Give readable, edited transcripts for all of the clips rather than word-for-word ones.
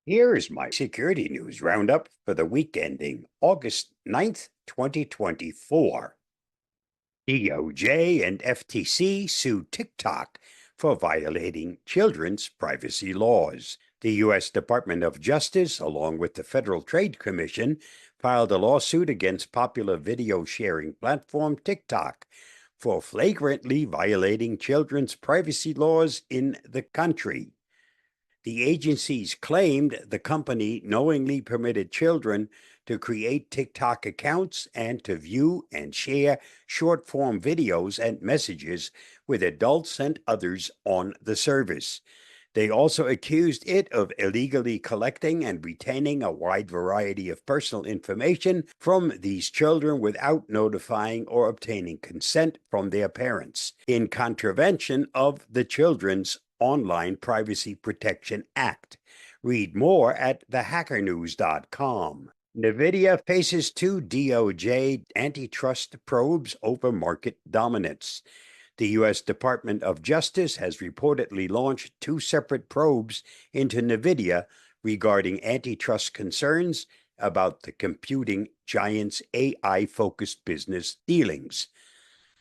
Here is my Security News Roundup for the week ending August 9th, 2024. DOJ and FTC sue TikTok for violating children's privacy laws. The U.S. Department of Justice, along with the Federal Trade Commission, filed a lawsuit against popular video sharing platform TikTok for flagrantly violating children's privacy laws in the country. The agencies claimed the company knowingly permitted children to create TikTok accounts and to view and share short form videos and messages with adults and others on the service. They also accused it of illegally collecting and retaining a wide variety of personal information from these children without notifying or obtaining consent from their parents, in contravention of the Children's Online Privacy Protection Act. Read more at thehackernews.com. NVIDIA faces two DOJ antitrust probes over market dominance. The U.S. Department of Justice has reportedly launched two separate probes into NVIDIA regarding antitrust concerns about the computing giant's AI-focused business dealings.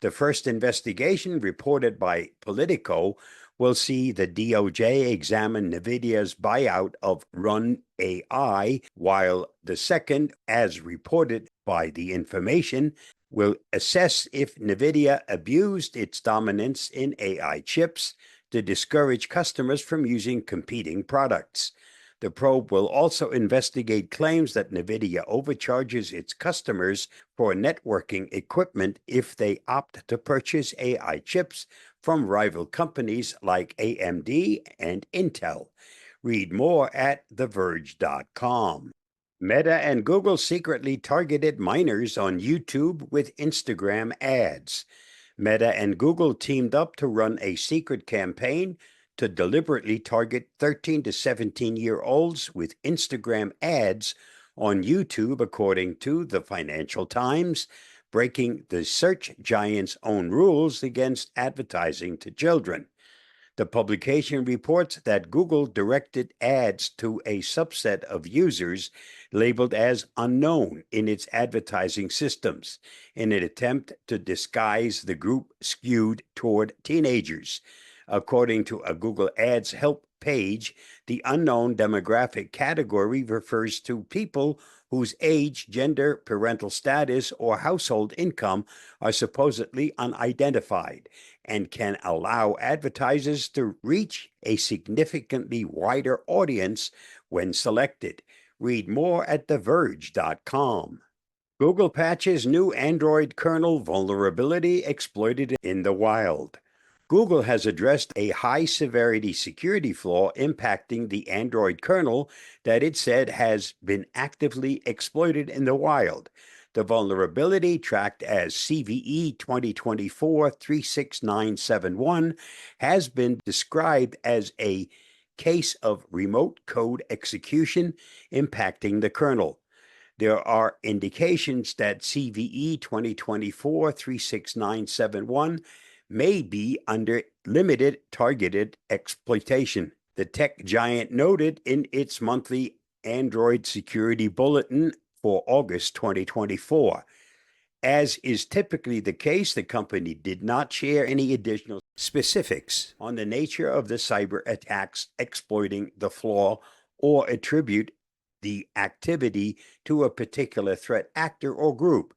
The first investigation, reported by Politico, will see the DOJ examine NVIDIA's buyout of Run AI, while the second, as reported by The Information, will assess if NVIDIA abused its dominance in AI chips to discourage customers from using competing products. The probe will also investigate claims that NVIDIA overcharges its customers for networking equipment if they opt to purchase AI chips from rival companies like AMD and Intel. Read more at TheVerge.com. Meta and Google secretly targeted minors on YouTube with Instagram ads. Meta and Google teamed up to run a secret campaign to deliberately target 13 to 17-year-olds with Instagram ads on YouTube, according to the Financial Times, breaking the search giant's own rules against advertising to children. The publication reports that Google directed ads to a subset of users labeled as unknown in its advertising systems in an attempt to disguise the group skewed toward teenagers. According to a Google Ads help page, the unknown demographic category refers to people whose age, gender, parental status, or household income are supposedly unidentified and can allow advertisers to reach a significantly wider audience when selected. Read more at TheVerge.com. Google patches new Android kernel vulnerability exploited in the wild. Google has addressed a high-severity security flaw impacting the Android kernel that it said has been actively exploited in the wild. The vulnerability, tracked as CVE 2024-36971, has been described as a case of remote code execution impacting the kernel. There are indications that CVE 2024-36971 may be under limited targeted exploitation. The tech giant noted in its monthly Android Security Bulletin for August 2024. As is typically the case, the company did not share any additional specifics on the nature of the cyber attacks exploiting the flaw or attribute the activity to a particular threat actor or group.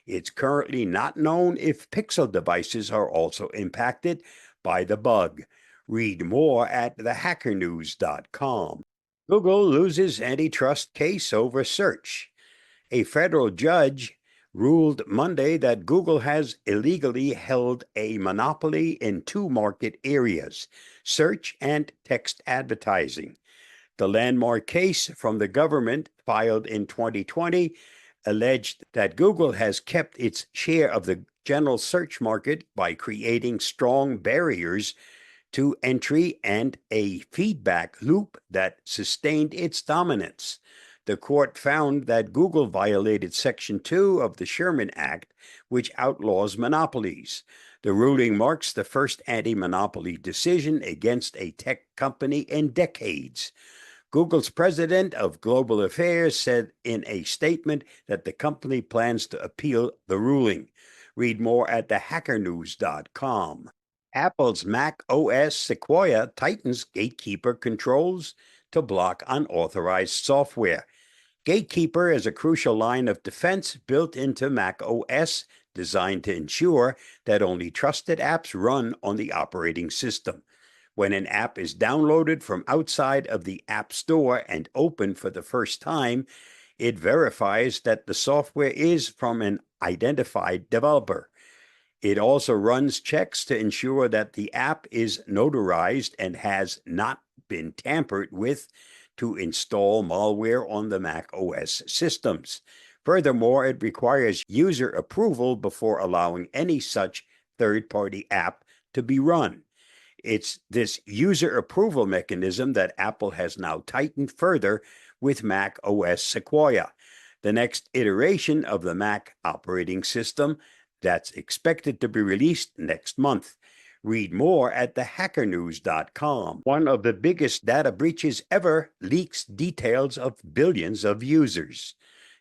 It's currently not known if Pixel devices are also impacted by the bug. Read more at thehackernews.com. Google loses antitrust case over search. A federal judge ruled Monday that Google has illegally held a monopoly in two market areas, search and text advertising. The landmark case from the government, filed in 2020, alleged that Google has kept its share of the general search market by creating strong barriers to entry and a feedback loop that sustained its dominance. The court found that Google violated Section 2 of the Sherman Act, which outlaws monopolies. The ruling marks the first anti-monopoly decision against a tech company in decades. Google's president of global affairs said in a statement that the company plans to appeal the ruling. Read more at thehackernews.com. Apple's Mac OS Sequoia tightens gatekeeper controls to block unauthorized software. Gatekeeper is a crucial line of defense built into Mac OS, designed to ensure that only trusted apps run on the operating system. When an app is downloaded from outside of the App Store and opened for the first time, it verifies that the software is from an identified developer. It also runs checks to ensure that the app is notarized and has not been tampered with to install malware on the Mac OS systems. Furthermore, it requires user approval before allowing any such third-party app to be run. It's this user approval mechanism that Apple has now tightened further with Mac OS Sequoia, the next iteration of the Mac operating system that's expected to be released next month. Read more at thehackernews.com. One of the biggest data breaches ever leaks details of billions of users.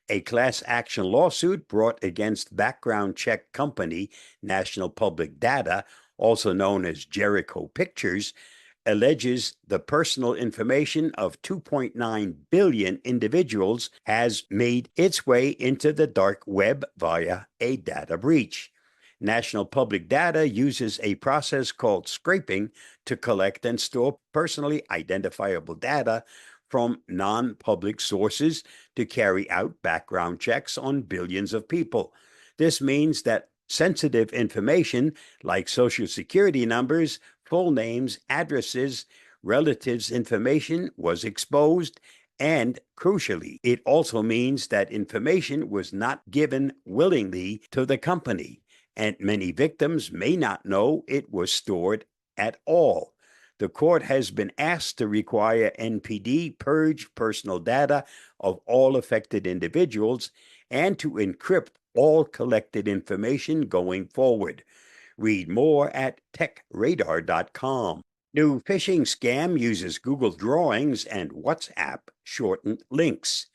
A class action lawsuit brought against background check company National Public Data, also known as Jericho Pictures, alleges the personal information of 2.9 billion individuals has made its way into the dark web via a data breach. National Public Data uses a process called scraping to collect and store personally identifiable data from non-public sources to carry out background checks on billions of people. This means that sensitive information like Social Security numbers, full names, addresses, relatives' information was exposed, and crucially, it also means that information was not given willingly to the company, and many victims may not know it was stored at all. The court has been asked to require NPD purge personal data of all affected individuals and to encrypt all collected information going forward. Read more at techradar.com. New phishing scam uses Google Drawings and WhatsApp shortened links.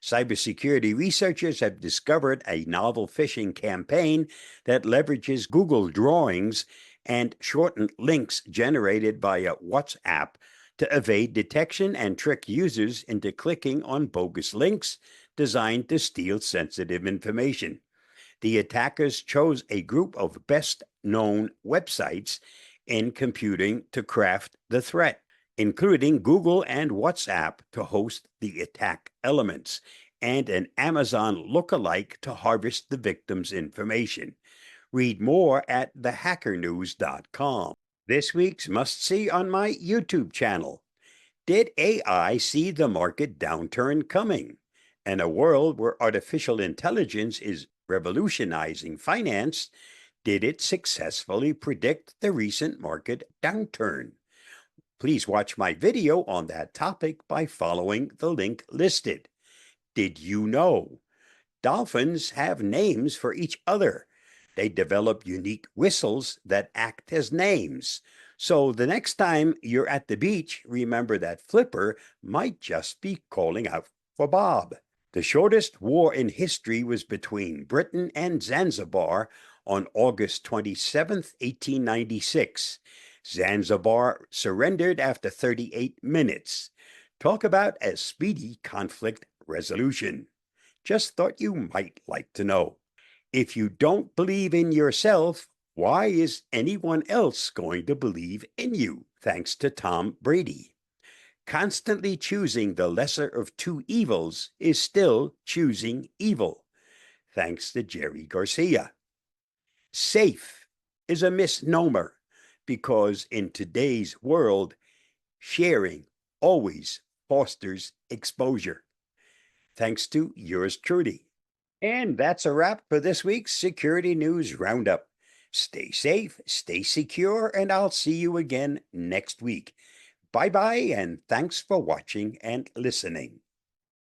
Cybersecurity researchers have discovered a novel phishing campaign that leverages Google Drawings and shortened links generated via WhatsApp to evade detection and trick users into clicking on bogus links designed to steal sensitive information. The attackers chose a group of best-known websites in computing to craft the threat, including Google and WhatsApp to host the attack elements, and an Amazon lookalike to harvest the victim's information. Read more at thehackernews.com. This week's must-see on my YouTube channel. Did AI see the market downturn coming? In a world where artificial intelligence is revolutionizing finance, did it successfully predict the recent market downturn? Please watch my video on that topic by following the link listed. Did you know? Dolphins have names for each other. They develop unique whistles that act as names. So the next time you're at the beach, remember that Flipper might just be calling out for Bob. The shortest war in history was between Britain and Zanzibar on August 27, 1896. Zanzibar surrendered after 38 minutes. Talk about a speedy conflict resolution. Just thought you might like to know. If you don't believe in yourself, why is anyone else going to believe in you? Thanks to Tom Brady. Constantly choosing the lesser of two evils is still choosing evil. Thanks to Jerry Garcia. Safe is a misnomer because in today's world, sharing always fosters exposure. Thanks to yours truly. And that's a wrap for this week's Security News Roundup. Stay safe, stay secure, and I'll see you again next week. Bye-bye, and thanks for watching and listening.